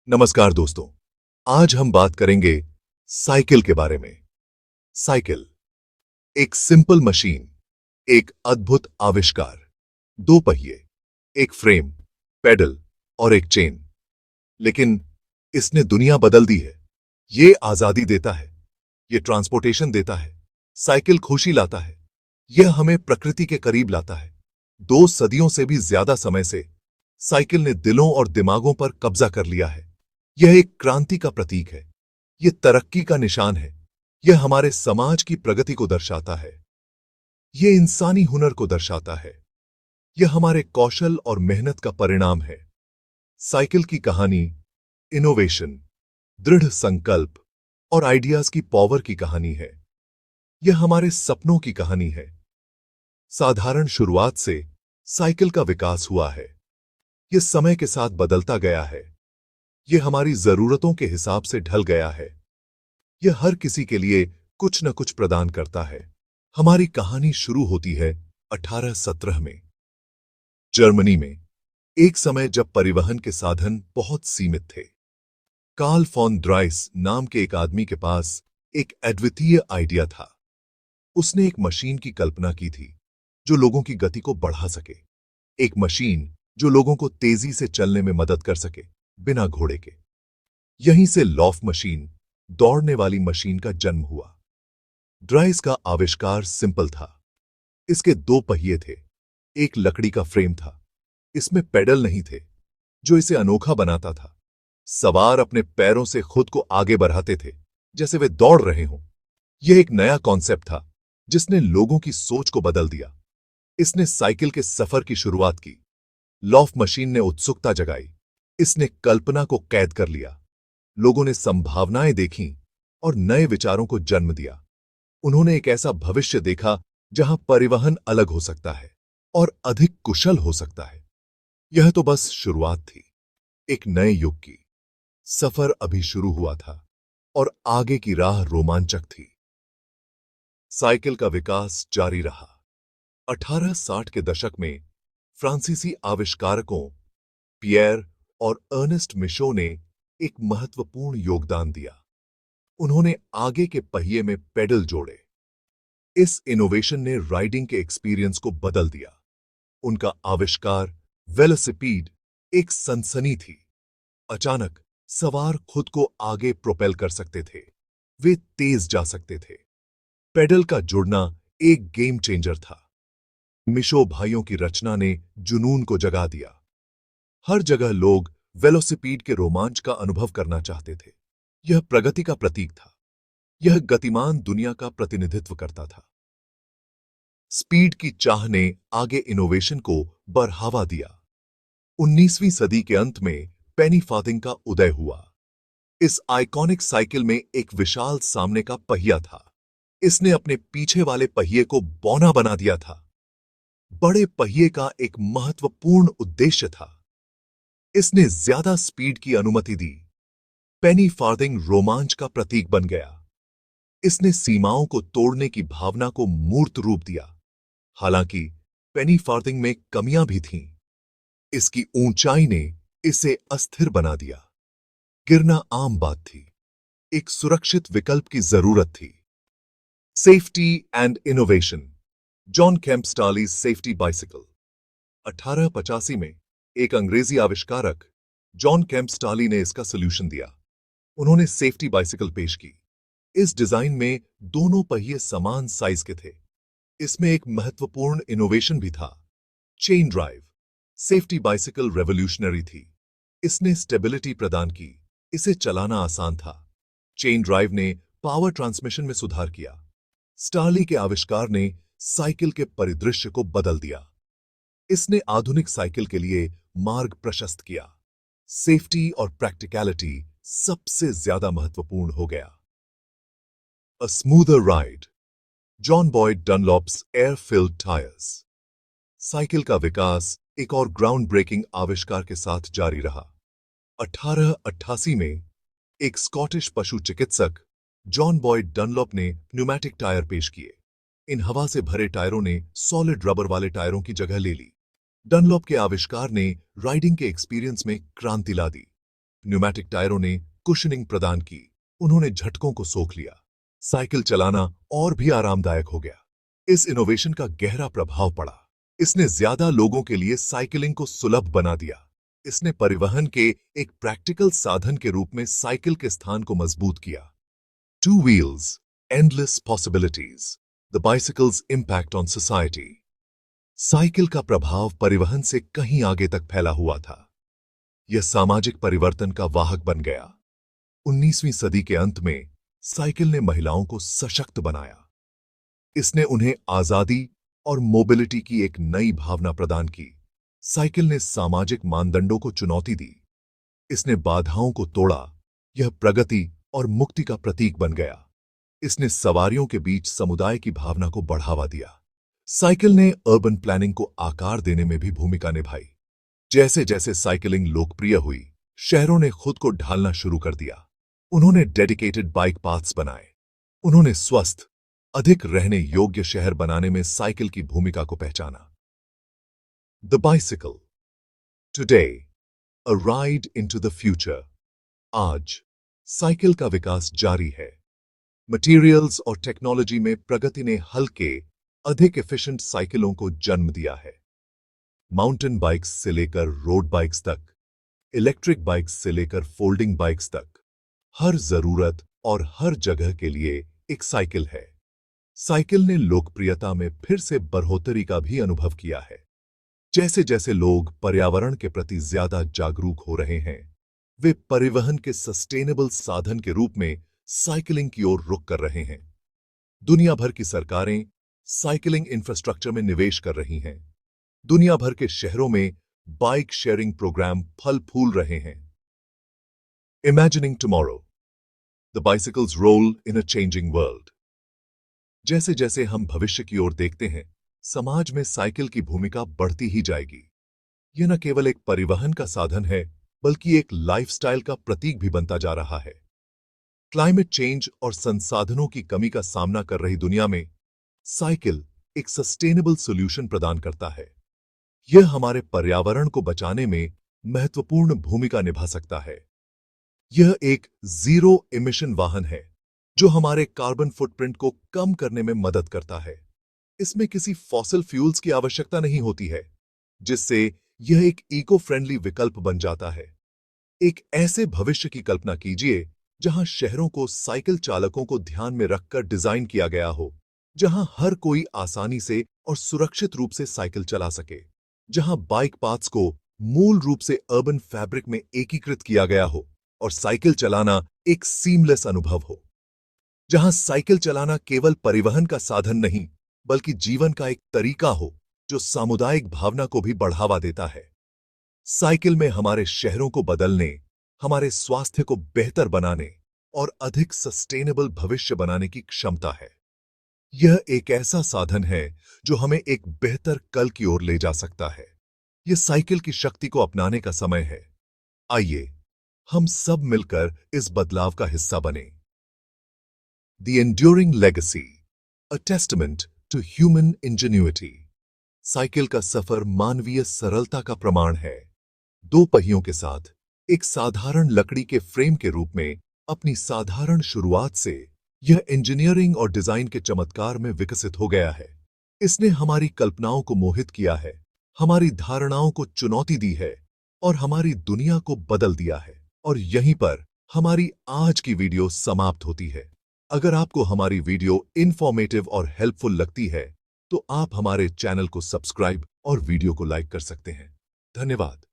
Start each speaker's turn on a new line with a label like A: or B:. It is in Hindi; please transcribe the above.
A: नमस्कार दोस्तों। आज हम बात करेंगे साइकिल के बारे में। साइकिल एक सिंपल मशीन, एक अद्भुत आविष्कार। दो पहिए, एक फ्रेम, पेडल और एक चेन। लेकिन इसने दुनिया बदल दी है। ये आजादी देता है, ये ट्रांसपोर्टेशन देता है। साइकिल खुशी लाता है, यह हमें प्रकृति के करीब लाता है। 2 सदियों से भी ज्यादा समय से साइकिल ने दिलों और दिमागों पर कब्जा कर लिया है। यह एक क्रांति का प्रतीक है, यह तरक्की का निशान है, यह हमारे समाज की प्रगति को दर्शाता है, यह इंसानी हुनर को दर्शाता है, यह हमारे कौशल और मेहनत का परिणाम है। साइकिल की कहानी इनोवेशन, दृढ़ संकल्प और आइडियाज की पावर की कहानी है। यह हमारे सपनों की कहानी है। साधारण शुरुआत से साइकिल का विकास हुआ है। यह समय के साथ बदलता गया है। यह हमारी जरूरतों के हिसाब से ढल गया है। यह हर किसी के लिए कुछ न कुछ प्रदान करता है। हमारी कहानी शुरू होती है 1817 में, जर्मनी में। एक समय जब परिवहन के साधन बहुत सीमित थे। कार्ल फॉन ड्राइस नाम के एक आदमी के पास एक अद्वितीय आइडिया था। उसने एक मशीन की कल्पना की थी जो लोगों की गति को बढ़ा सके। एक मशीन जो लोगों को तेजी से चलने में मदद कर सके, बिना घोड़े के। यहीं से लॉफ मशीन, दौड़ने वाली मशीन का जन्म हुआ। ड्राइस का आविष्कार सिंपल था। इसके 2 पहिए थे, एक लकड़ी का फ्रेम था। इसमें पेडल नहीं थे, जो इसे अनोखा बनाता था। सवार अपने पैरों से खुद को आगे बढ़ाते थे, जैसे वे दौड़ रहे हों। यह एक नया कॉन्सेप्ट था जिसने लोगों की सोच को बदल दिया। इसने साइकिल के सफर की शुरुआत की। लॉफ मशीन ने उत्सुकता जगाई। इसने कल्पना को कैद कर लिया। लोगों ने संभावनाएं देखीं और नए विचारों को जन्म दिया। उन्होंने एक ऐसा भविष्य देखा जहां परिवहन अलग हो सकता है और अधिक कुशल हो सकता है। यह तो बस शुरुआत थी, एक नए युग की। सफर अभी शुरू हुआ था और आगे की राह रोमांचक थी। साइकिल का विकास जारी रहा। 1860 के दशक में फ्रांसीसी आविष्कारकों पियर और अर्नेस्ट मिशो ने एक महत्वपूर्ण योगदान दिया। उन्होंने आगे के पहिए में पेडल जोड़े। इस इनोवेशन ने राइडिंग के एक्सपीरियंस को बदल दिया। उनका आविष्कार वेलोसिपीड एक सनसनी थी। अचानक सवार खुद को आगे प्रोपेल कर सकते थे। वे तेज जा सकते थे। पेडल का जुड़ना एक गेम चेंजर था। मिशो भाइयों की रचना ने जुनून को जगा दिया। हर जगह लोग वेलोसिपीड के रोमांच का अनुभव करना चाहते थे। यह प्रगति का प्रतीक था। यह गतिमान दुनिया का प्रतिनिधित्व करता था। स्पीड की चाह ने आगे इनोवेशन को बढ़ावा दिया। 19वीं सदी के अंत में पेनी फार्थिंग का उदय हुआ। इस आइकॉनिक साइकिल में एक विशाल सामने का पहिया था। इसने अपने पीछे वाले पहिए को बौना बना दिया था। बड़े पहिए का एक महत्वपूर्ण उद्देश्य था। इसने ज्यादा स्पीड की अनुमति दी। पेनी फार्थिंग रोमांच का प्रतीक बन गया। इसने सीमाओं को तोड़ने की भावना को मूर्त रूप दिया। हालांकि पेनी फार्थिंग में कमियां भी थीं। इसकी ऊंचाई ने इसे अस्थिर बना दिया। गिरना आम बात थी। एक सुरक्षित विकल्प की जरूरत थी। Safety and innovation. John Kemp Starley's safety bicycle. 1885 में एक अंग्रेजी आविष्कारक जॉन केम्प स्टार्ली ने इसका सॉल्यूशन दिया। उन्होंने सेफ्टी बाइसिकल पेश की। इस डिजाइन में दोनों पहिए समान साइज के थे। इसमें एक महत्वपूर्ण इनोवेशन भी था, chain drive. Safety bicycle revolutionary थी। इसने स्टेबिलिटी प्रदान की। इसे चलाना आसान था। चेन ड्राइव ने पावर ट्रांसमिशन में सुधार किया। स्टार्ली के आविष्कार ने साइकिल के परिदृश्य को बदल दिया। इसने आधुनिक साइकिल के लिए मार्ग प्रशस्त किया। सेफ्टी और प्रैक्टिकलिटी सबसे ज्यादा महत्वपूर्ण हो गया। A smoother ride. John Boyd Dunlop's air filled tyres. Cycle का विकास एक और ग्राउंड ब्रेकिंग आविष्कार के साथ जारी रहा। 1888 में एक स्कॉटिश पशु चिकित्सक जॉन बॉयड डनलॉप ने न्यूमैटिक टायर पेश किए। इन हवा से भरे टायरों ने सॉलिड रबर वाले टायरों की जगह ले ली। डनलॉप के आविष्कार ने राइडिंग के एक्सपीरियंस में क्रांति ला दी। न्यूमैटिक टायरों ने कुशनिंग प्रदान की, उन्होंने झटकों को सोख लिया। साइकिल चलाना और भी आरामदायक हो गया। इस इनोवेशन का गहरा प्रभाव पड़ा। इसने ज्यादा लोगों के लिए साइकिलिंग को सुलभ बना दिया। इसने परिवहन के एक प्रैक्टिकल साधन के रूप में साइकिल के स्थान को मजबूत किया। Two wheels, endless possibilities, the bicycles impact on society. Cycle का प्रभाव परिवहन से कहीं आगे तक फैला हुआ था। यह सामाजिक परिवर्तन का वाहक बन गया। 19वीं सदी के अंत में साइकिल ने महिलाओं को सशक्त बनाया। इसने उन्हें आजादी और मोबिलिटी की एक नई भावना प्रदान की। साइकिल ने सामाजिक मानदंडों को चुनौती दी। इसने बाधाओं को तोड़ा। यह प्रगति और मुक्ति का प्रतीक बन गया। इसने सवारियों के बीच समुदाय की भावना को बढ़ावा दिया। साइकिल ने अर्बन प्लानिंग को आकार देने में भी भूमिका निभाई। जैसे जैसे साइकिलिंग लोकप्रिय हुई, शहरों ने खुद को ढालना शुरू कर दिया। उन्होंने डेडिकेटेड बाइक पाथ्स बनाए। उन्होंने स्वस्थ, अधिक रहने योग्य शहर बनाने में साइकिल की भूमिका को पहचाना। The bicycle, today a ride into the future. आज साइकिल का विकास जारी है। मटेरियल्स और टेक्नोलॉजी में प्रगति ने हल्के, अधिक एफिशिएंट साइकिलों को जन्म दिया है। माउंटेन बाइक्स से लेकर रोड बाइक्स तक, इलेक्ट्रिक बाइक्स से लेकर फोल्डिंग बाइक्स तक, हर जरूरत और हर जगह के लिए एक साइकिल है। साइकिल ने लोकप्रियता में फिर से बढ़ोतरी का भी अनुभव किया है। जैसे जैसे लोग पर्यावरण के प्रति ज्यादा जागरूक हो रहे हैं, वे परिवहन के सस्टेनेबल साधन के रूप में साइकिलिंग की ओर रुख कर रहे हैं। दुनिया भर की सरकारें साइकिलिंग इंफ्रास्ट्रक्चर में निवेश कर रही हैं। दुनिया भर के शहरों में बाइक शेयरिंग प्रोग्राम फल फूल रहे हैं। Imagining tomorrow, the bicycle's role in a changing world. जैसे जैसे हम भविष्य की ओर देखते हैं, समाज में साइकिल की भूमिका बढ़ती ही जाएगी। यह न केवल एक परिवहन का साधन है, बल्कि एक लाइफस्टाइल का प्रतीक भी बनता जा रहा है। क्लाइमेट चेंज और संसाधनों की कमी का सामना कर रही दुनिया में साइकिल एक सस्टेनेबल सॉल्यूशन प्रदान करता है। यह हमारे पर्यावरण को बचाने में महत्वपूर्ण भूमिका निभा सकता है। यह एक जीरो इमिशन वाहन है जो हमारे कार्बन फुटप्रिंट को कम करने में मदद करता है। इसमें किसी फॉसिल फ्यूल्स की आवश्यकता नहीं होती है, जिससे यह एक इको फ्रेंडली विकल्प बन जाता है। एक ऐसे भविष्य की कल्पना कीजिए जहां शहरों को साइकिल चालकों को ध्यान में रखकर डिजाइन किया गया हो, जहां हर कोई आसानी से और सुरक्षित रूप से साइकिल चला सके, जहां बाइक पाथ्स को मूल रूप से अर्बन फैब्रिक में एकीकृत किया गया हो और साइकिल चलाना एक सीमलेस अनुभव हो, जहां साइकिल चलाना केवल परिवहन का साधन नहीं, बल्कि जीवन का एक तरीका हो जो सामुदायिक भावना को भी बढ़ावा देता है। साइकिल में हमारे शहरों को बदलने, हमारे स्वास्थ्य को बेहतर बनाने और अधिक सस्टेनेबल भविष्य बनाने की क्षमता है। यह एक ऐसा साधन है जो हमें एक बेहतर कल की ओर ले जा सकता है। यह साइकिल की शक्ति को अपनाने का समय है। आइए हम सब मिलकर इस बदलाव का हिस्सा बने। The enduring legacy, a testament to human ingenuity. Cycle का सफर मानवीय सरलता का प्रमाण है। दो पहियों के साथ एक साधारण लकड़ी के फ्रेम के रूप में अपनी साधारण शुरुआत से यह इंजीनियरिंग और डिजाइन के चमत्कार में विकसित हो गया है। इसने हमारी कल्पनाओं को मोहित किया है, हमारी धारणाओं को चुनौती दी है और हमारी दुनिया को बदल दिया है। और यहीं पर हमारी आज की वीडियो समाप्त होती है। अगर आपको हमारी वीडियो इंफॉर्मेटिव और हेल्पफुल लगती है, तो आप हमारे चैनल को सब्सक्राइब और वीडियो को लाइक कर सकते हैं। धन्यवाद।